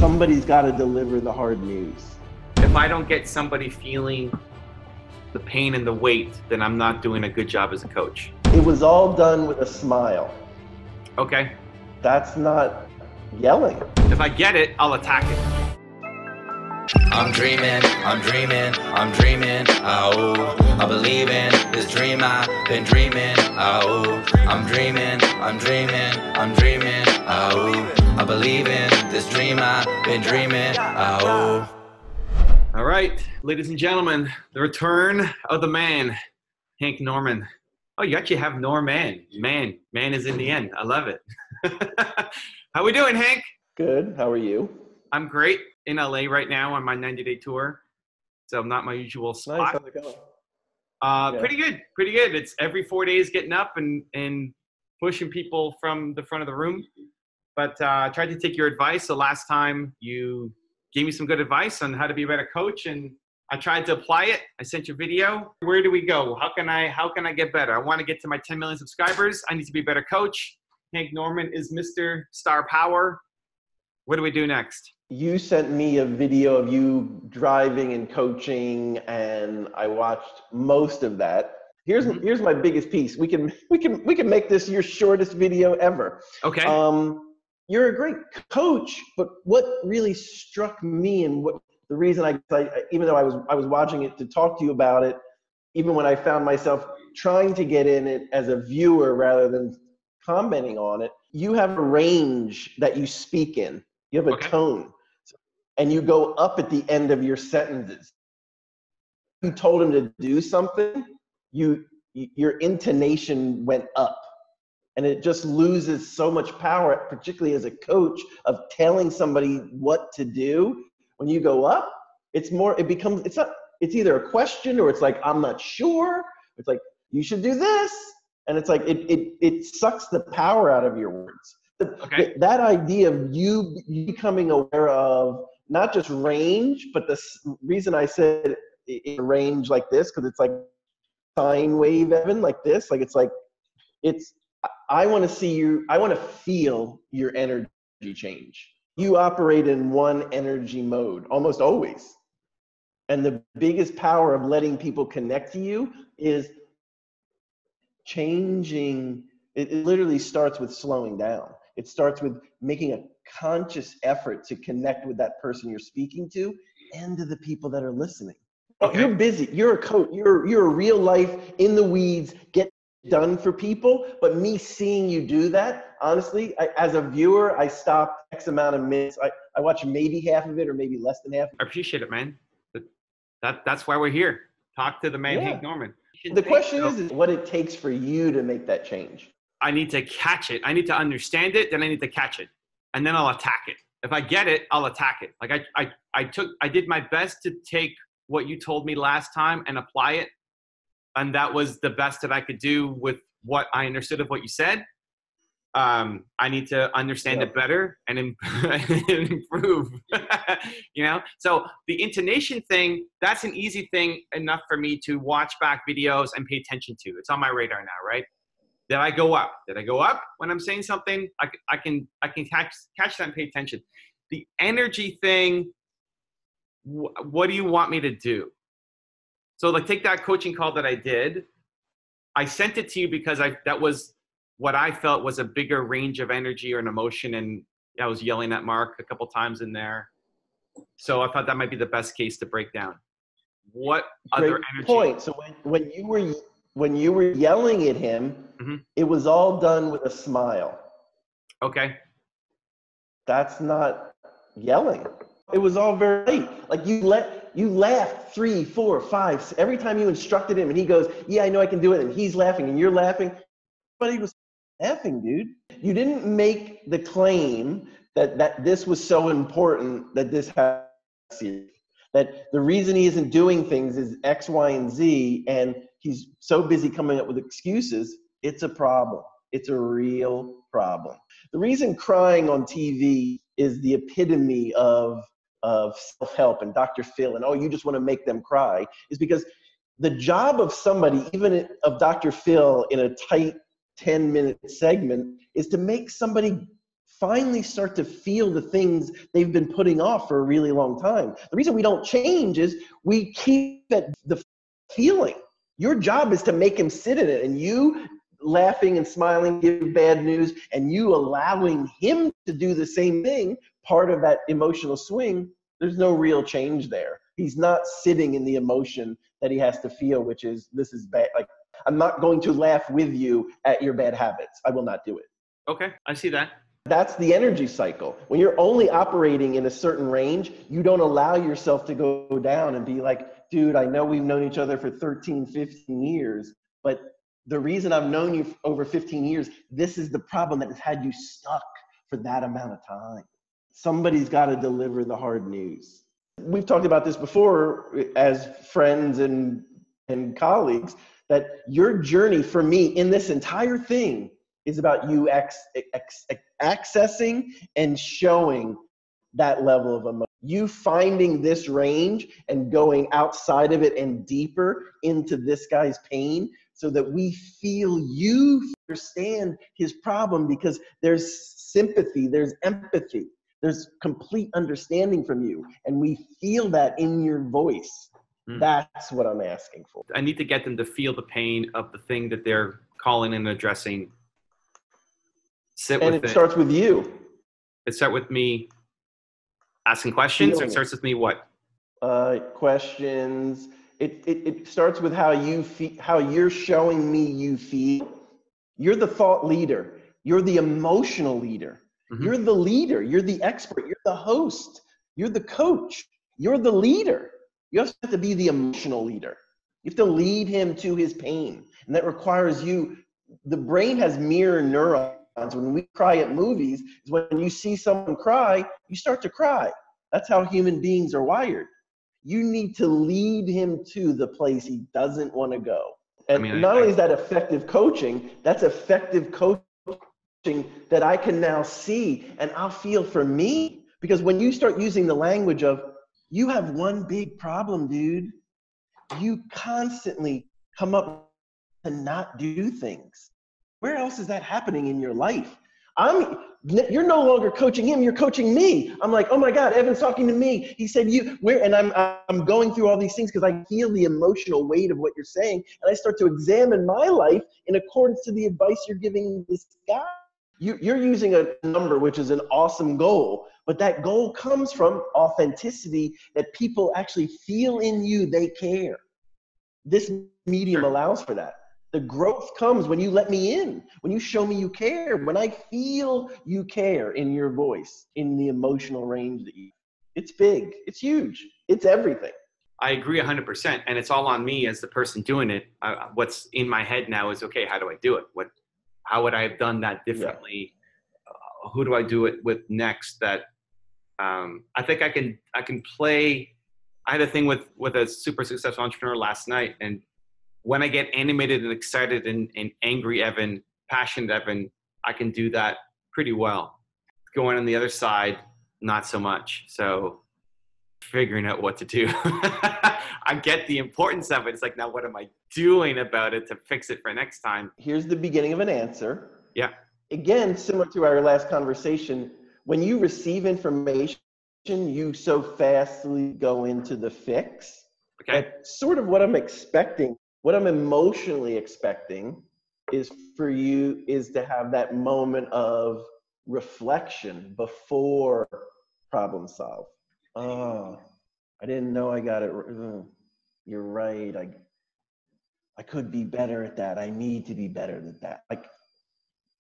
Somebody's got to deliver the hard news. If I don't get somebody feeling the pain and the weight, then I'm not doing a good job as a coach. It was all done with a smile. Okay. That's not yelling. If I get it, I'll attack it. I'm dreaming, oh, I believe in this dream I've been dreaming, oh, I'm dreaming, oh, I believe in this dream I've been dreaming, oh. All right, ladies and gentlemen, the return of the man, Hank Norman. Oh, you actually have Norman. Man is in the end. I love it. How we doing, Hank? Good, how are you? I'm great. In LA right now on my 90-day tour, so I'm not my usual spot. Nice, how'd it go? Yeah. Pretty good. It's every 4 days getting up and pushing people from the front of the room. But I tried to take your advice. So last time you gave me some good advice on how to be a better coach, and I tried to apply it. I sent you a video. Where do we go? How can I get better? I want to get to my 10 million subscribers. I need to be a better coach. Hank Norman is Mr. Star Power. What do we do next? You sent me a video of you driving and coaching, and I watched most of that. Here's my biggest piece. We can make this your shortest video ever. Okay. You're a great coach, but what really struck me, and what the reason I even though I was watching it to talk to you about it, even when I found myself trying to get in it as a viewer rather than commenting on it, you have a range that you speak in. You have a tone. And you go up at the end of your sentences. You told him to do something, your intonation went up. And it just loses so much power, particularly as a coach, of telling somebody what to do. When you go up, it's either a question or it's like, I'm not sure. It's like, you should do this. And it's like, it sucks the power out of your words. That idea of you becoming aware of not just range, but the reason I said in range like this, because it's like sine wave, Evan, like this, like I want to see you, I want to feel your energy change. You operate in one energy mode almost always. And the biggest power of letting people connect to you is changing. It literally starts with slowing down. It starts with making a conscious effort to connect with that person you're speaking to and to the people that are listening. Okay. You're busy. You're a coach. You're a real life in the weeds, get done for people. But me seeing you do that, honestly, as a viewer, I stopped X amount of minutes. I watched maybe half of it or maybe less than half. I appreciate it, man. That's why we're here. Talk to the man, Hank Norman. The question is what it takes for you to make that change. I need to catch it. I need to understand it. Then I need to catch it. And then I'll attack it. If I get it, I'll attack it. Like I did my best to take what you told me last time and apply it. And that was the best that I could do with what I understood of what you said. I need to understand it better and improve, you know? So the intonation thing, that's an easy thing enough for me to watch back videos and pay attention to. It's on my radar now, right? Did I go up? Did I go up when I'm saying something? I can catch that and pay attention. The energy thing, what do you want me to do? So like take that coaching call that I did. I sent it to you because that was what I felt was a bigger range of energy or an emotion, and I was yelling at Mark a couple times in there. So I thought that might be the best case to break down. What other energy? Point. So when you were yelling at him, it was all done with a smile. Okay. That's not yelling. It was all very late. Like you laughed 3, 4, 5. Every time you instructed him and he goes, yeah, I know I can do it. And he's laughing and you're laughing. But he was laughing, dude. You didn't make the claim that this was so important that this has that the reason he isn't doing things is X, Y, and Z, and he's so busy coming up with excuses. It's a problem. It's a real problem. The reason crying on TV is the epitome of self-help and Dr. Phil and, oh, you just want to make them cry, is because the job of somebody, even of Dr. Phil in a tight 10-minute segment, is to make somebody finally start to feel the things they've been putting off for a really long time. The reason we don't change is we keep the feeling. Your job is to make him sit in it, and you laughing and smiling, give bad news, and you allowing him to do the same thing, part of that emotional swing, there's no real change there. He's not sitting in the emotion that he has to feel, which is, this is bad. Like, I'm not going to laugh with you at your bad habits. I will not do it. Okay, I see that. That's the energy cycle. When you're only operating in a certain range, you don't allow yourself to go down and be like, dude, I know we've known each other for 13, 15 years, but the reason I've known you over 15 years, this is the problem that has had you stuck for that amount of time. Somebody's got to deliver the hard news. We've talked about this before as friends and colleagues, that your journey for me in this entire thing is about you accessing and showing that level of emotion. You finding this range and going outside of it and deeper into this guy's pain so that we feel you understand his problem, because there's sympathy, there's empathy, there's complete understanding from you. And we feel that in your voice. That's what I'm asking for. I need to get them to feel the pain of the thing that they're calling and addressing. Sit and with it starts with you. It starts with me asking questions, or it starts with me what? Questions. It starts with how you feel, how you're showing me you feel. You're the thought leader. You're the emotional leader. Mm-hmm. You're the leader. You're the expert. You're the host. You're the coach. You're the leader. You also have to be the emotional leader. You have to lead him to his pain. And that requires you. The brain has mirror neurons. When we cry at movies, is when you see someone cry, you start to cry. That's how human beings are wired. You need to lead him to the place he doesn't want to go. And not only is that effective coaching, that's effective coaching that I can now see and I'll feel for me. Because when you start using the language of, you have one big problem, dude. You constantly come up to not do things. Where else is that happening in your life? You're no longer coaching him, you're coaching me. I'm like, oh my God, Evan's talking to me. He said and I'm going through all these things because I feel the emotional weight of what you're saying. And I start to examine my life in accordance to the advice you're giving this guy. You're using a number, which is an awesome goal, but that goal comes from authenticity, that people actually feel in you they care. This medium allows for that. The growth comes when you let me in, when you show me you care, when I feel you care in your voice, in the emotional range that you. It's big, it's huge, it's everything. I agree 100%, and it's all on me as the person doing it. What's in my head now is, okay, how do I do it? How would I have done that differently? Yeah. Who do I do it with next? That I think I can play. I had a thing with a super successful entrepreneur last night, and when I get animated and excited and angry Evan, passionate Evan, I can do that pretty well. Going on the other side, not so much. So figuring out what to do. I get the importance of it. It's like, now what am I doing about it to fix it for next time? Here's the beginning of an answer. Yeah. Again, similar to our last conversation, when you receive information, you so fastly go into the fix. Okay. That's sort of what I'm expecting. What I'm emotionally expecting is for you is to have that moment of reflection before problem solve. Oh, I didn't know I got it. You're right. I could be better at that. I need to be better at that. Like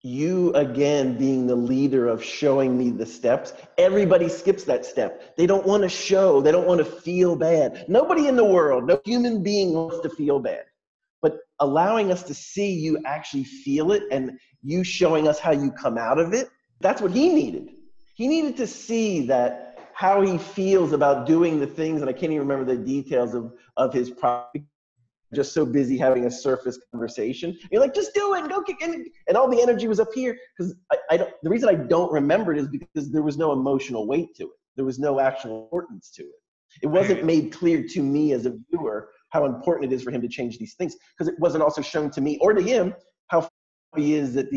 you, again, being the leader of showing me the steps. Everybody skips that step. They don't want to show. They don't want to feel bad. Nobody in the world, no human being wants to feel bad. But allowing us to see you actually feel it and you showing us how you come out of it, that's what he needed. He needed to see that how he feels about doing the things, and I can't even remember the details of his problem. Just so busy having a surface conversation. You're like, just do it, go kick in. And all the energy was up here. Because the reason I don't remember it is because there was no emotional weight to it. There was no actual importance to it. It wasn't made clear to me as a viewer how important it is for him to change these things. Because it wasn't also shown to me or to him how he is that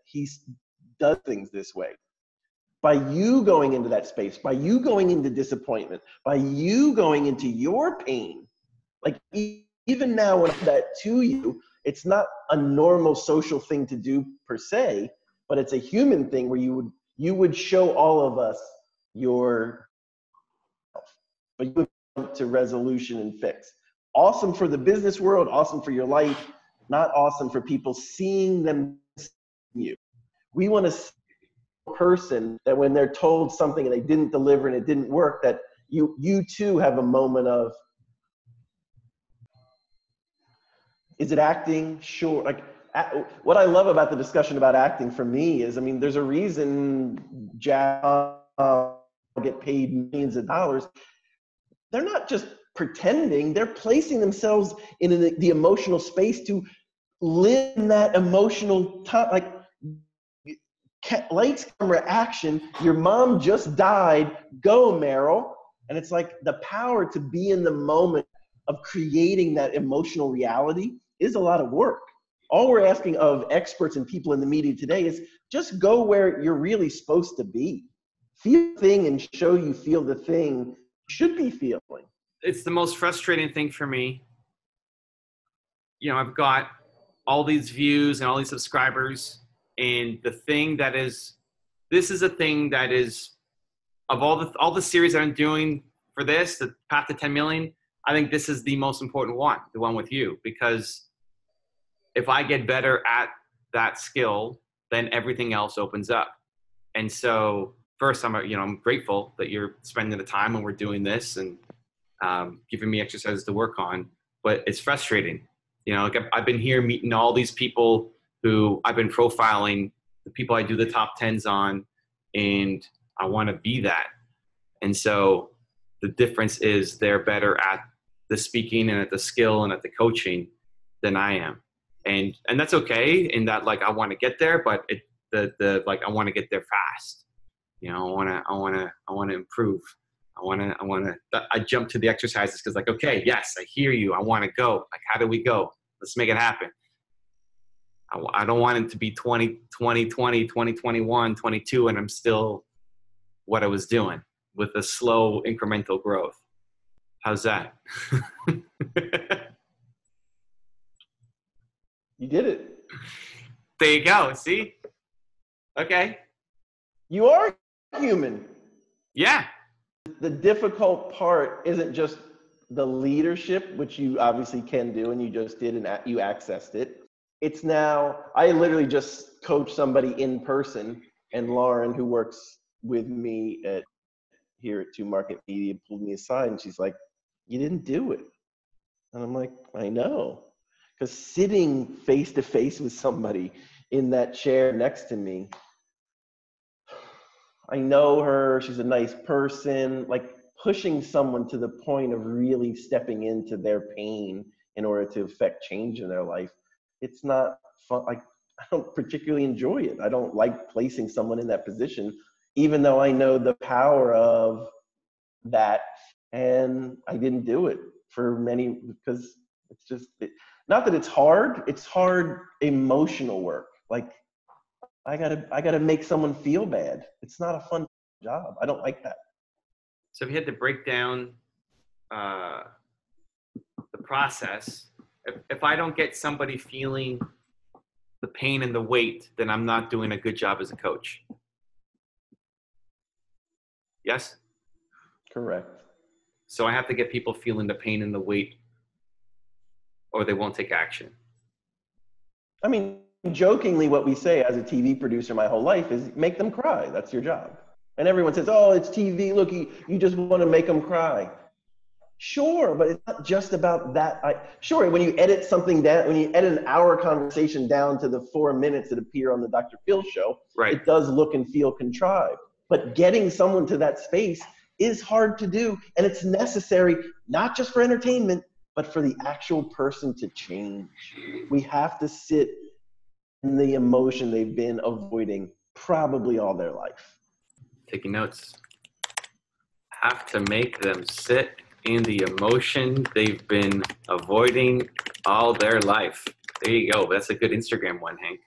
he does things this way. by you going into that space, by you going into disappointment, by you going into your pain. Like even now when I do that to you, it's not a normal social thing to do per se, but it's a human thing where you would show all of us your, but you would come to resolution and fix. Awesome for the business world, awesome for your life, not awesome for people seeing them you. We want to see a person that when they're told something and they didn't deliver and it didn't work, that you too have a moment of, is it acting? Sure. Like what I love about the discussion about acting for me is, I mean, there's a reason Jack get paid millions of dollars. They're not just pretending, they're placing themselves in the emotional space to live in that emotional time. Like lights, camera, action, your mom just died, go Meryl. And it's like the power to be in the moment of creating that emotional reality is a lot of work. All we're asking of experts and people in the media today is just go where you're really supposed to be. Feel the thing and show you feel the thing you should be feeling. It's the most frustrating thing for me. You know, I've got all these views and all these subscribers, and the thing that is, this is a thing that is, of all the series that I'm doing for this, the Path to 10 Million, I think this is the most important one, the one with you, because if I get better at that skill, then everything else opens up. And so first, I'm grateful that you're spending the time when we're doing this and giving me exercises to work on, but it's frustrating. You know, like I've been here meeting all these people who I've been profiling, the people I do the top 10s on, and I want to be that. And so the difference is they're better at the speaking and at the skill and at the coaching than I am. And that's okay in that, like, I want to get there, but I want to get there fast. You know, I want to improve. I jump to the exercises because, like, okay, yes, I hear you. I want to go. Like, how do we go? Let's make it happen. I don't want it to be 2020, 2021, 22, and I'm still what I was doing with a slow incremental growth. How's that? You did it. There you go. See? Okay. You are human. Yeah. The difficult part isn't just the leadership, which you obviously can do, and you just did, and you accessed it. It's now, I literally just coached somebody in person, and Lauren, who works with me here at 2 Market Media, pulled me aside, and she's like, you didn't do it. And I'm like, I know. Because sitting face to face with somebody in that chair next to me, I know her, she's a nice person, like pushing someone to the point of really stepping into their pain in order to affect change in their life. It's not fun. Like, I don't particularly enjoy it. I don't like placing someone in that position, even though I know the power of that. And I didn't do it for many, because it's just, not that it's hard emotional work. Like, I gotta make someone feel bad. It's not a fun job. I don't like that. So if you had to break down the process, if I don't get somebody feeling the pain and the weight, then I'm not doing a good job as a coach. Yes? Correct. So I have to get people feeling the pain and the weight, or they won't take action. I mean, jokingly, what we say as a TV producer my whole life is make them cry. That's your job. And everyone says, oh, it's TV. Look, you just want to make them cry. Sure, but it's not just about that. Sure, when you edit something down, when you edit an hour conversation down to the 4 minutes that appear on the Dr. Phil show, right, it does look and feel contrived. But getting someone to that space is hard to do. And it's necessary, not just for entertainment, but for the actual person to change. We have to sit in the emotion they've been avoiding probably all their life. Taking notes. Have to make them sit in the emotion they've been avoiding all their life. There you go. That's a good Instagram one, Hank.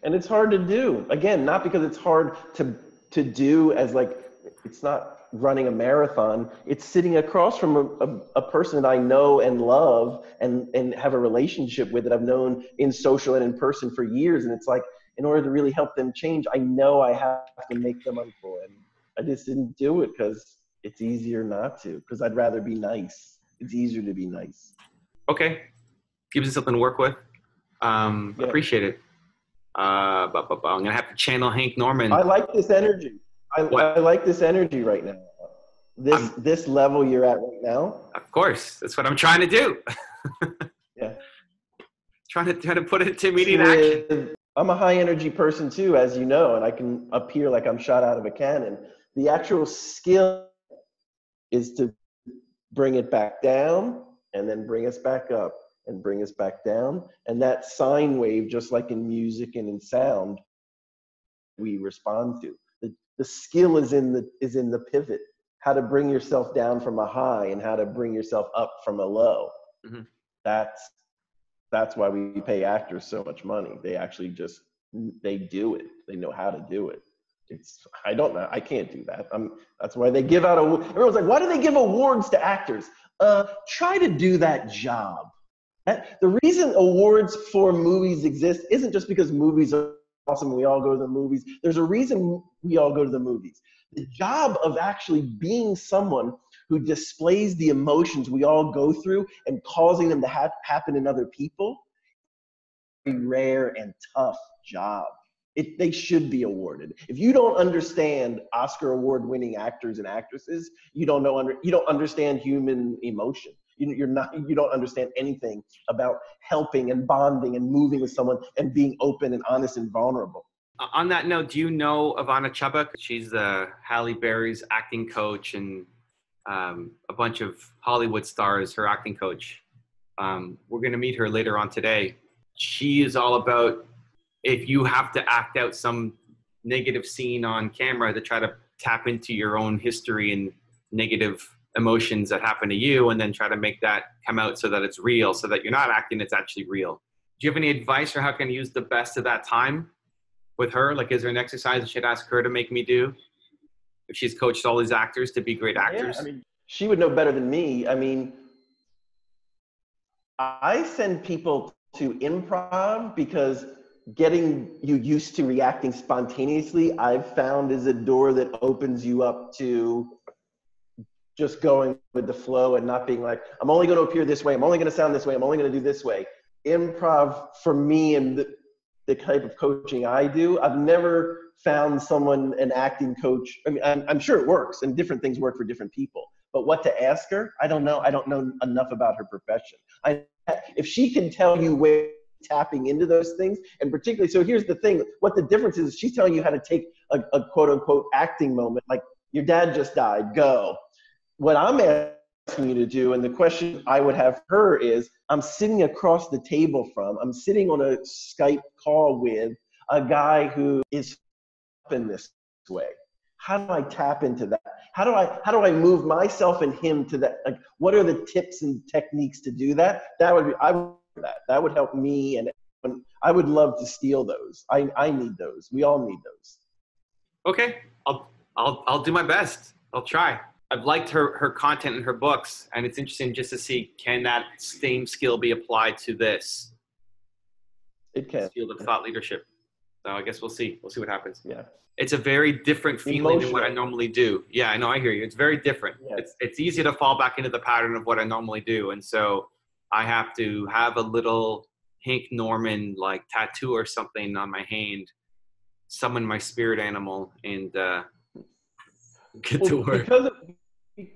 And it's hard to do. Again, not because it's hard to to do as like, it's not running a marathon. It's sitting across from a person that I know and love and have a relationship with, that I've known in social and in person for years. And it's like, in order to really help them change, I know I have to make them uncomfortable. And I just didn't do it because it's easier not to, because I'd rather be nice. It's easier to be nice. Okay. Gives you something to work with. Appreciate it. I'm going to have to channel Hank Norman. I like this energy. I like this energy right now. This level you're at right now. Of course. That's what I'm trying to do. Yeah. Trying to put it to immediate action. I'm a high energy person too, as you know, and I can appear like I'm shot out of a cannon. The actual skill is to bring it back down and then bring us back up and bring us back down. And that sine wave, just like in music and in sound, we respond to. The skill is in the pivot, how to bring yourself down from a high and how to bring yourself up from a low. Mm-hmm. That's why we pay actors so much money. They actually they do it. They know how to do it. I don't know. I can't do that. That's why they give out everyone's like, why do they give awards to actors? Try to do that job. The reason awards for movies exist isn't just because movies are awesome and we all go to the movies. There's a reason we all go to the movies. The job of actually being someone who displays the emotions we all go through and causing them to happen in other people, a rare and tough job. They should be awarded. If you don't understand Oscar award-winning actors and actresses, you don't understand human emotion. You don't understand anything about helping and bonding and moving with someone and being open and honest and vulnerable. On that note, do you know Ivana Chubbuck? She's the Halle Berry's acting coach and a bunch of Hollywood stars, her acting coach. We're going to meet her later on today. She is all about, if you have to act out some negative scene on camera to try to tap into your own history and negative emotions that happen to you, and then try to make that come out so that it's real, so that you're not acting, it's actually real. Do you have any advice for how can I use the best of that time with her? Like, is there an exercise I should ask her to make me do if she's coached all these actors to be great actors? Yeah, I mean, she would know better than me. I mean, I send people to improv because getting you used to reacting spontaneously, I've found, is a door that opens you up to just going with the flow and not being like, I'm only going to appear this way, I'm only going to sound this way, I'm only going to do this way. Improv for me and the type of coaching I do, I've never found someone, an acting coach. I mean, I'm sure it works and different things work for different people, but what to ask her, I don't know. I don't know enough about her profession. If she can tell you where tapping into those things, and particularly, so here's the thing, what the difference is, she's telling you how to take a quote unquote acting moment, like your dad just died, go. What I'm asking you to do, and the question I would have for her is, I'm sitting across the table I'm sitting on a Skype call with a guy who is in this way. How do I tap into that? How do I move myself and him to that? Like, what are the tips and techniques to do that? That would help me, and I would love to steal those. I need those. We all need those. Okay, I'll do my best. I'll try. I've liked her content and her books, and it's interesting just to see, can that same skill be applied to this? It can. Field of thought leadership. So I guess we'll see. We'll see what happens. Yeah. It's a very different feeling than what I normally do. Yeah, I know. I hear you. It's very different. Yes. It's easy to fall back into the pattern of what I normally do. And so I have to have a little Hank Norman like tattoo or something on my hand, summon my spirit animal, and get to work.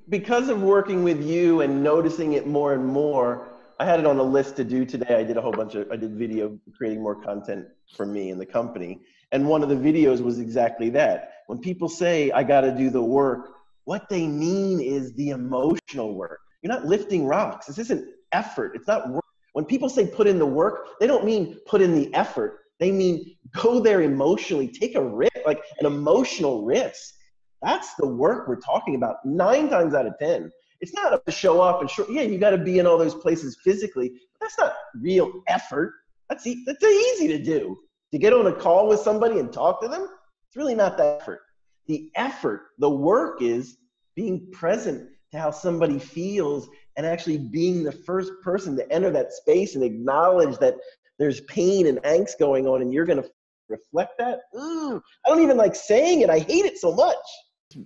Because of working with you and noticing it more and more, I had it on a list to do today. I did video creating more content for me and the company. And one of the videos was exactly that. When people say, I got to do the work, what they mean is the emotional work. You're not lifting rocks. This isn't effort. It's not work. When people say put in the work, they don't mean put in the effort. They mean go there emotionally, take a risk, like an emotional risk. That's the work we're talking about 9 times out of 10. It's not to show up and show, yeah, you got to be in all those places physically, but that's not real effort. That's easy to do. To get on a call with somebody and talk to them, it's really not that effort. The effort, the work is being present to how somebody feels and actually being the first person to enter that space and acknowledge that there's pain and angst going on, and you're going to reflect that. I don't even like saying it. I hate it so much.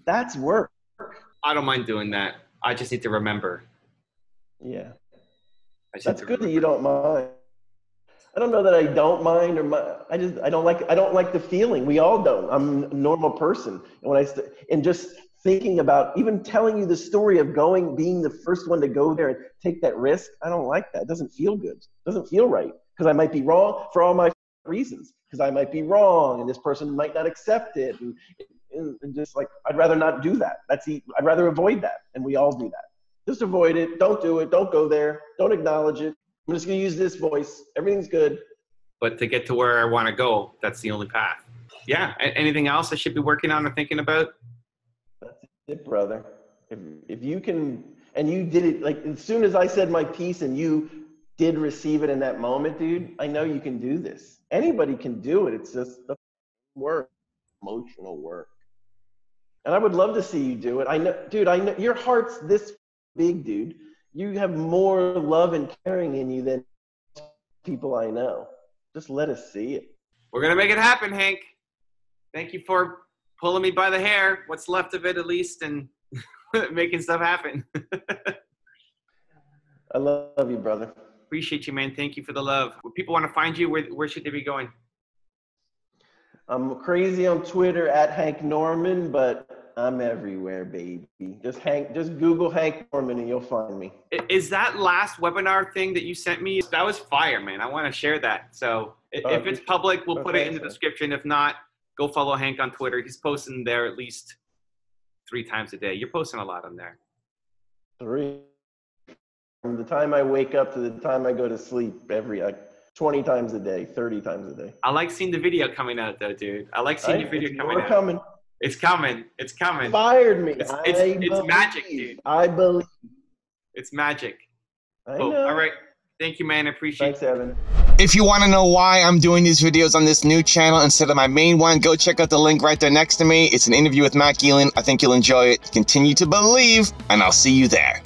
That's work. I don't mind doing that. I just need to remember. Yeah. That's good that you don't mind. I don't know that I don't mind, or I don't like the feeling. We all don't. I'm a normal person. And when and just thinking about even telling you the story of being the first one to go there and take that risk, I don't like that. It doesn't feel good. It doesn't feel right, because I might be wrong for all my reasons, because I might be wrong and this person might not accept it. And just like, I'd rather not do that. I'd rather avoid that. And we all do that. Just avoid it. Don't do it. Don't go there. Don't acknowledge it. I'm just going to use this voice. Everything's good. But to get to where I want to go, that's the only path. Yeah. Anything else I should be working on or thinking about? That's it, brother. If you can, and you did it, like as soon as I said my piece and you did receive it in that moment, dude, I know you can do this. Anybody can do it. It's just the work, emotional work. And I would love to see you do it. I know, dude, I know your heart's this big, dude. You have more love and caring in you than people I know. Just let us see it. We're going to make it happen, Hank. Thank you for pulling me by the hair, what's left of it at least, and making stuff happen. I love you, brother. Appreciate you, man. Thank you for the love. If people want to find you, where should they be going? I'm crazy on Twitter at Hank Norman, but I'm everywhere, baby. Just Google Hank Norman and you'll find me. Is that last webinar thing that you sent me? That was fire, man. I want to share that. So if it's public, we'll put it in the description. If not, go follow Hank on Twitter. He's posting there at least 3 times a day. You're posting a lot on there. 3. From the time I wake up to the time I go to sleep, 20 times a day, 30 times a day. I like seeing the video coming out though, dude. I like seeing your video coming out. Coming. It's coming. It's coming. Inspired me. It's magic, dude. I believe. It's magic. I know. All right. Thank you, man. I appreciate it. Thanks, Evan. If you want to know why I'm doing these videos on this new channel instead of my main one, go check out the link right there next to me. It's an interview with Matt Gielen. I think you'll enjoy it. Continue to believe, and I'll see you there.